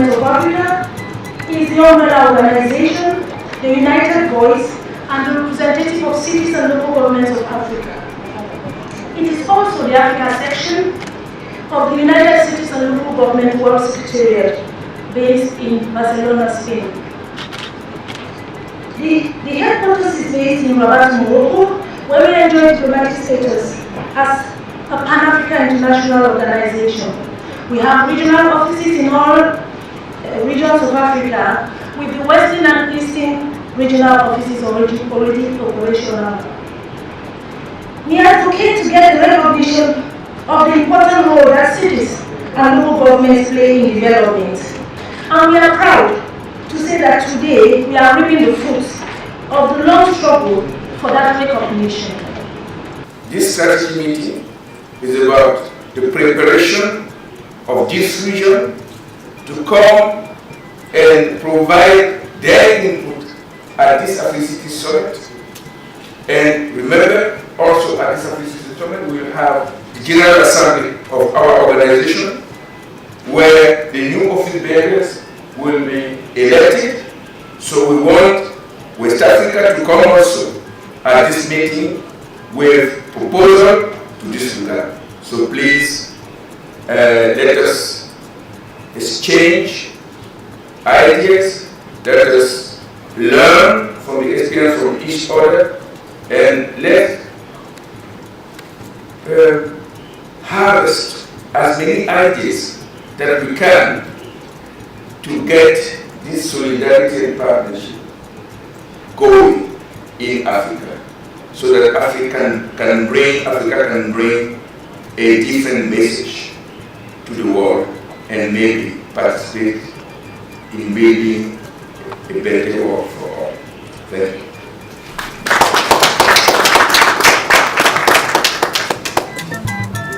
Government of Africa is the umbrella organization, the United Voice, and the representative of cities and local governments of Africa. It is also the Africa section of the United Cities and Local Government World Secretariat, based in Barcelona, Spain. The headquarters is based in Rabat, Morocco, where we enjoy diplomatic status as a Pan-African international organization. We have regional offices in all regions of Africa, with the Western and Eastern regional offices already operational. We advocate to get the recognition of the important role that cities and local governments play in development. And we are proud to say that today we are reaping the fruits of the long struggle for that recognition. This strategy meeting is about the preparation of this region to come and provide their input at this Africities Summit. And remember, also at this Africities Summit, we will have the General Assembly of our organization, where the new office bearers will be elected. So we want West Africa to come also at this meeting with proposal to this regard. So please let us exchange ideas, let us learn from the experience of each other, and let harvest as many ideas that we can to get this solidarity and partnership going in Africa, so that Africa can bring a different message to the world and maybe participate in building a better world for all. Thank you.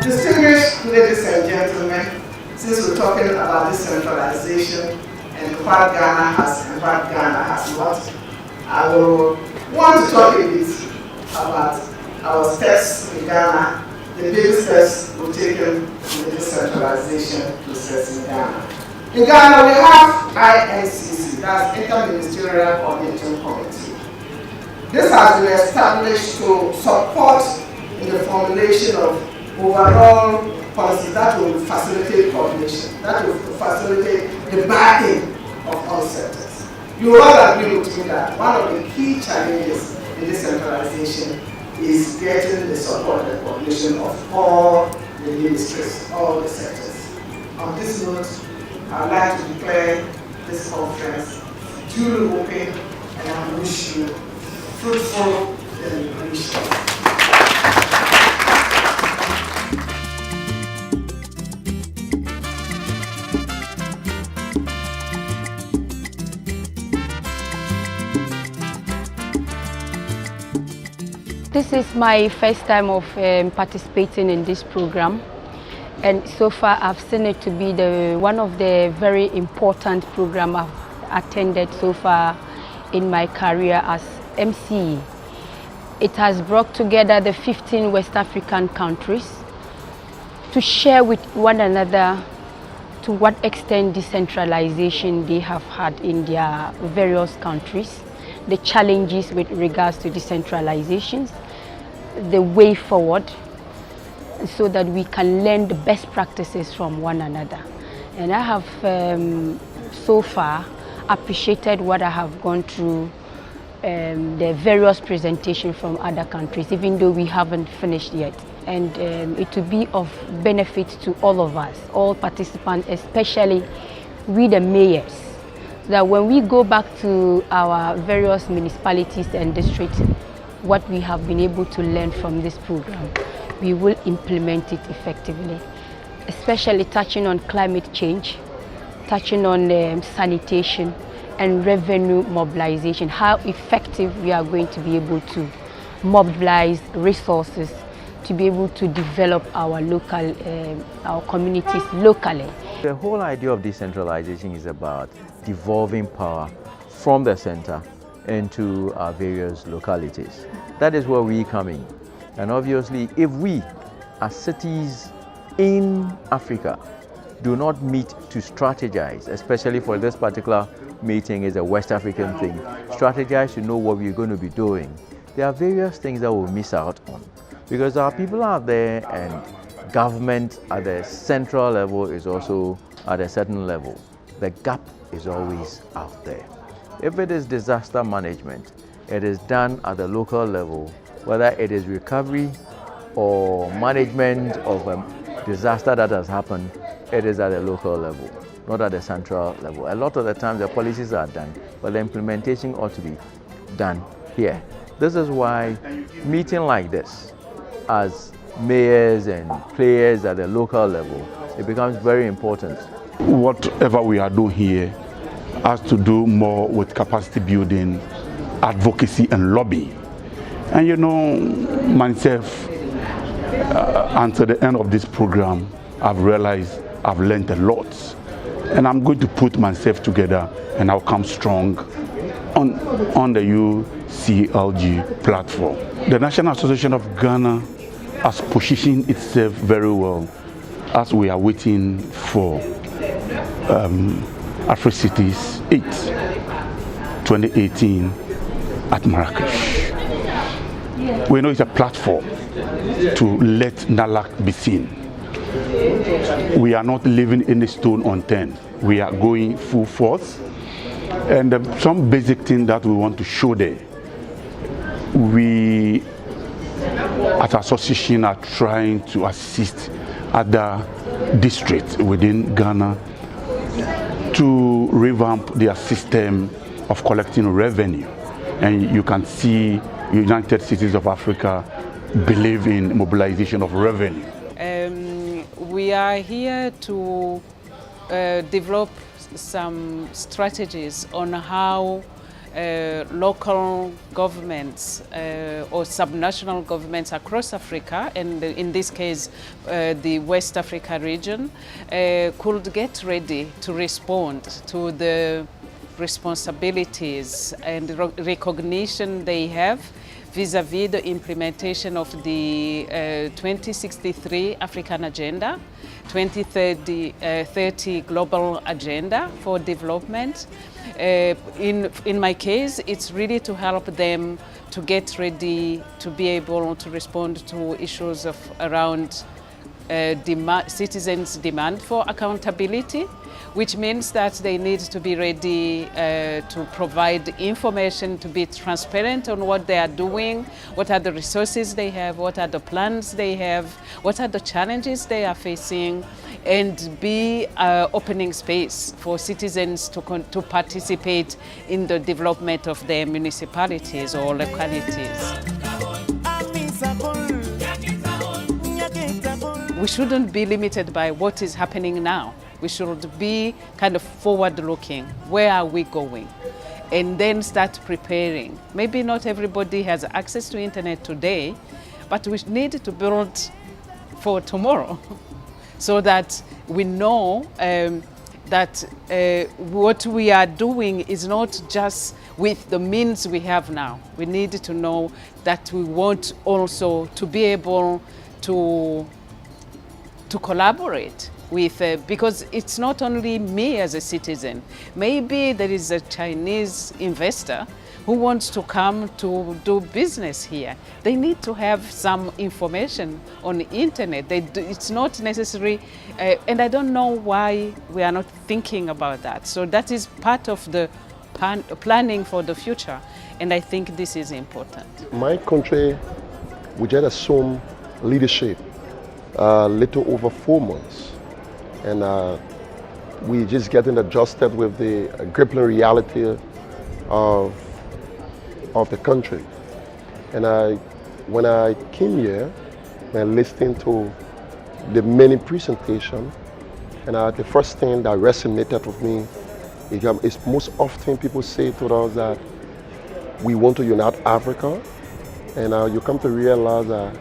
Distinguished ladies and gentlemen, since we're talking about decentralization and what Ghana has not, I will want to talk a bit about our steps in Ghana, the big steps we've taken in the decentralization process in Ghana. In Ghana, we have INCC, that's Interministerial Coordinating Committee. This has been established to support in the formulation of overall policies that will facilitate coordination, that will facilitate the backing of all sectors. You will all agree with me that one of the key challenges in decentralization is getting the support and coordination of all the ministries, all the sectors. On this note, I would like to declare this conference duly open, and I wish you fruitful deliberations. This is my first time of participating in this program, and so far I've seen it to be one of the very important programs I've attended so far in my career as MC. It has brought together the 15 West African countries to share with one another to what extent decentralization they have had in their various countries, the challenges with regards to decentralizations, the way forward, so that we can learn the best practices from one another. And I have so far appreciated what I have gone through, the various presentations from other countries, even though we haven't finished yet. And it will be of benefit to all of us, all participants, especially we the mayors, so that when we go back to our various municipalities and districts, what we have been able to learn from this program, we will implement it effectively, especially touching on climate change, touching on sanitation and revenue mobilization, how effective we are going to be able to mobilize resources to be able to develop our local, our communities locally. The whole idea of decentralization is about devolving power from the center into our various localities. That is where we come in. And obviously, if we, as cities in Africa, do not meet to strategize, especially for this particular meeting is a West African thing. Strategize to know what we're going to be doing. There are various things that we'll miss out on because our people are there and government at the central level is also at a certain level. The gap is always out there. If it is disaster management, it is done at the local level, whether it is recovery or management of a disaster that has happened, it is at the local level, not at the central level. A lot of the times the policies are done, but the implementation ought to be done here. This is why meeting like this, as mayors and players at the local level, it becomes very important. Whatever we are doing here has to do more with capacity building, advocacy and lobby. And you know, myself, until the end of this program, I've realized I've learned a lot. And I'm going to put myself together and I'll come strong on the UCLG platform. The National Association of Ghana has positioned itself very well as we are waiting for Africities 8, 2018 at Marrakesh. We know it's a platform to let NALAC be seen. We are not leaving any stone unturned. We are going full force. And some basic thing that we want to show there, we as association are trying to assist other districts within Ghana to revamp their system of collecting revenue. And you can see United Cities of Africa believe in mobilization of revenue. We are here to develop some strategies on how local governments or subnational governments across Africa, and in this case the West Africa region, could get ready to respond to the responsibilities and recognition they have vis-à-vis the implementation of the 2063 African Agenda, 2030 Global Agenda for Development. In my case, it's really to help them to get ready to be able to respond to issues of around citizens' demand for accountability, which means that they need to be ready to provide information, to be transparent on what they are doing, what are the resources they have, what are the plans they have, what are the challenges they are facing, and be opening space for citizens to participate in the development of their municipalities or localities. We shouldn't be limited by what is happening now. We should be kind of forward-looking. Where are we going? And then start preparing. Maybe not everybody has access to internet today, but we need to build for tomorrow so that we know that what we are doing is not just with the means we have now. We need to know that we want also to be able to collaborate with, because it's not only me as a citizen. Maybe there is a Chinese investor who wants to come to do business here. They need to have some information on the internet. It's not necessary, and I don't know why we are not thinking about that. So that is part of the planning for the future, and I think this is important. My country, we just assumed leadership a little over 4 months, and we just getting adjusted with the crippling reality of the country. And when I came here and listened to the many presentations, and the first thing that resonated with me is most often people say to us that we want to unite Africa, and you come to realize that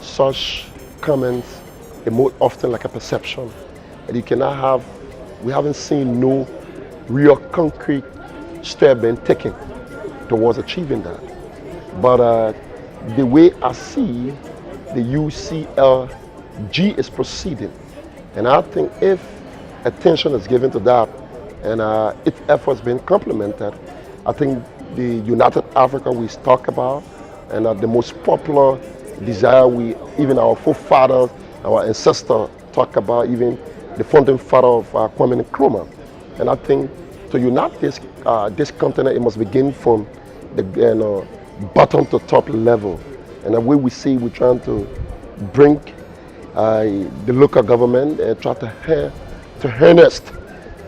such comments are more often like a perception, and you cannot have, we haven't seen no real concrete step being taken towards achieving that. But the way I see the UCLG is proceeding, and I think if attention is given to that, and its efforts being complemented. I think the United Africa we talk about, and the most popular desire even our forefathers, our ancestors talk about, even the founding father of Kwame Nkrumah. And I think to unite this continent, it must begin from the bottom to top level. And the way we see we're trying to bring the local government and try to harness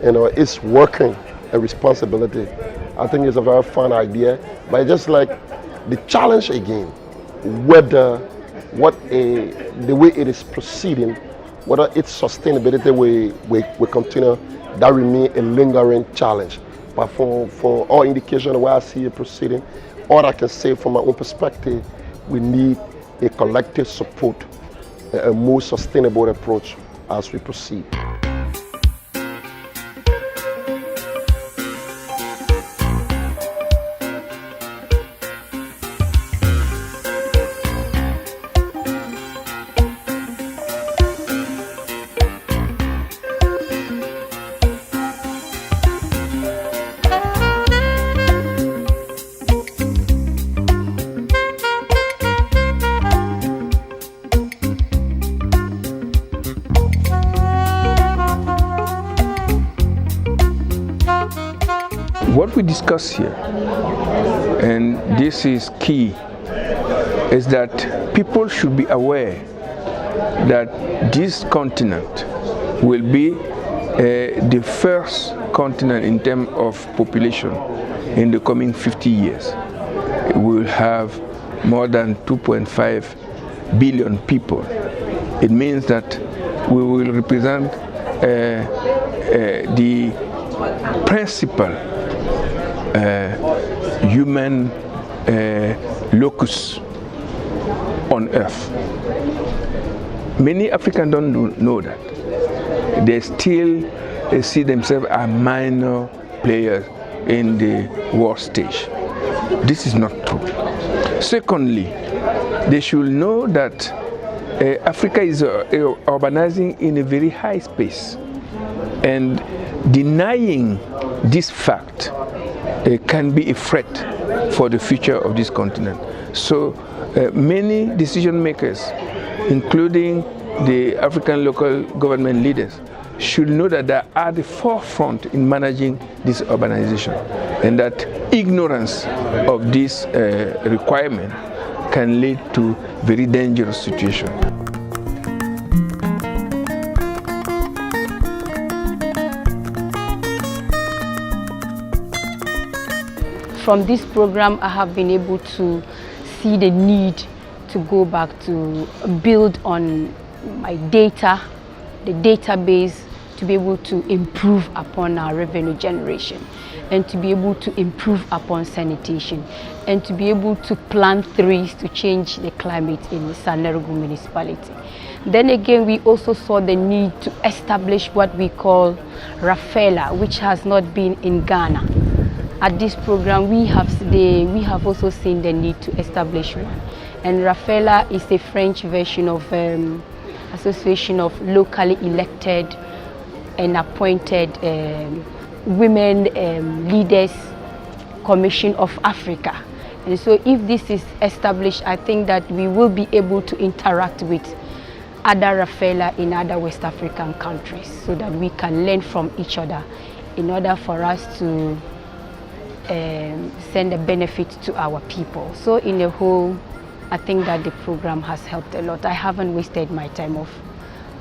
its working and responsibility. I think it's a very fun idea, but just like the challenge again, whether the way it is proceeding, whether its sustainability will continue, that remains a lingering challenge. But for all indication of where I see it proceeding, all I can say from my own perspective, we need a collective support, a more sustainable approach as we proceed. What we discuss here, and this is key, is that people should be aware that this continent will be the first continent in terms of population in the coming 50 years. We will have more than 2.5 billion people. It means that we will represent the principal human locus on earth. Many Africans don't know that. They still see themselves as minor players in the world stage. This is not true. Secondly, they should know that Africa is urbanizing in a very high space, and denying this fact can be a threat for the future of this continent. So many decision makers, including the African local government leaders, should know that they are at the forefront in managing this urbanization, and that ignorance of this requirement can lead to very dangerous situations. From this program, I have been able to see the need to go back to build on my data, the database, to be able to improve upon our revenue generation, and to be able to improve upon sanitation, and to be able to plant trees to change the climate in the Sanerugu municipality. Then again, we also saw the need to establish what we call Rafela, which has not been in Ghana. At this program, we have also seen the need to establish one. And Rafela is a French version of Association of Locally Elected and Appointed Women Leaders Commission of Africa. And so if this is established, I think that we will be able to interact with other Rafela in other West African countries, so that we can learn from each other in order for us to send a benefit to our people. So in a whole, I think that the program has helped a lot. I haven't wasted my time of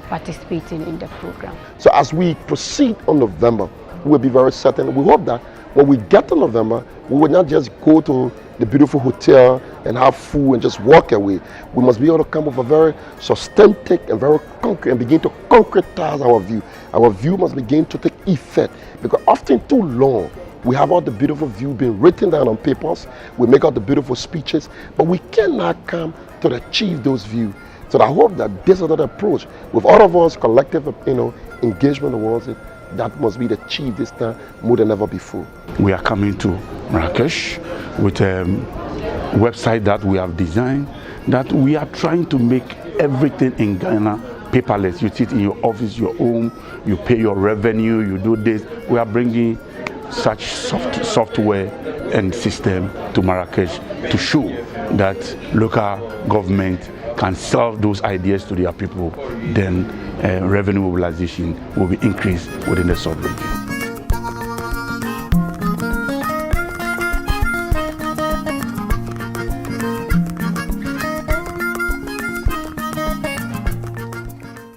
participating in the program. So as we proceed on November, we'll be very certain. We hope that when we get to November, we will not just go to the beautiful hotel and have food and just walk away. We must be able to come with a very substantive and very concrete, and begin to concretize our view. Our view must begin to take effect, because often too long, we have all the beautiful view being written down on papers. We make all the beautiful speeches, but we cannot come to achieve those views. So I hope that this is another approach with all of us collective, engagement towards it, that must be achieved this time more than ever before. We are coming to Marrakesh with a website that we have designed, that we are trying to make everything in Ghana paperless. You sit in your office, your home, you pay your revenue, you do this. We are bringing such software and system to Marrakesh to show that local government can sell those ideas to their people. Then revenue mobilization will be increased within the sub-region.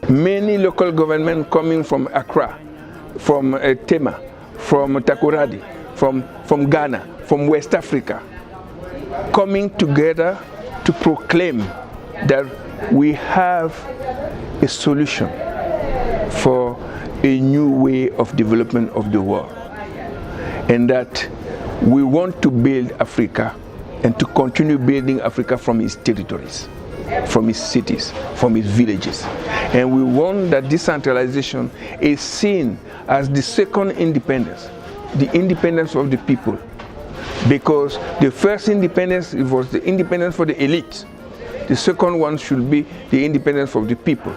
Many local governments coming from Accra, from Tema, from Takoradi, from Ghana, from West Africa, coming together to proclaim that we have a solution for a new way of development of the world, and that we want to build Africa and to continue building Africa from its territories, from its cities, from its villages. And we want that decentralization is seen as the second independence, the independence of the people. Because the first independence was the independence for the elite. The second one should be the independence of the people.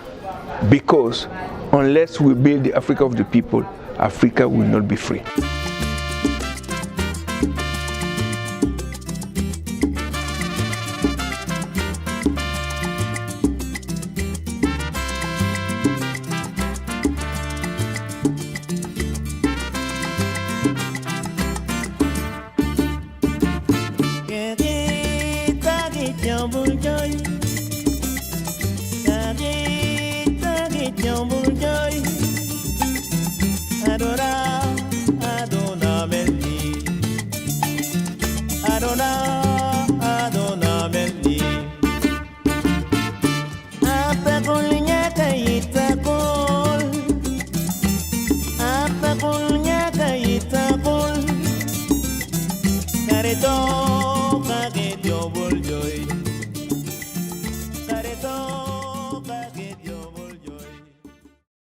Because unless we build the Africa of the people, Africa will not be free. Careto,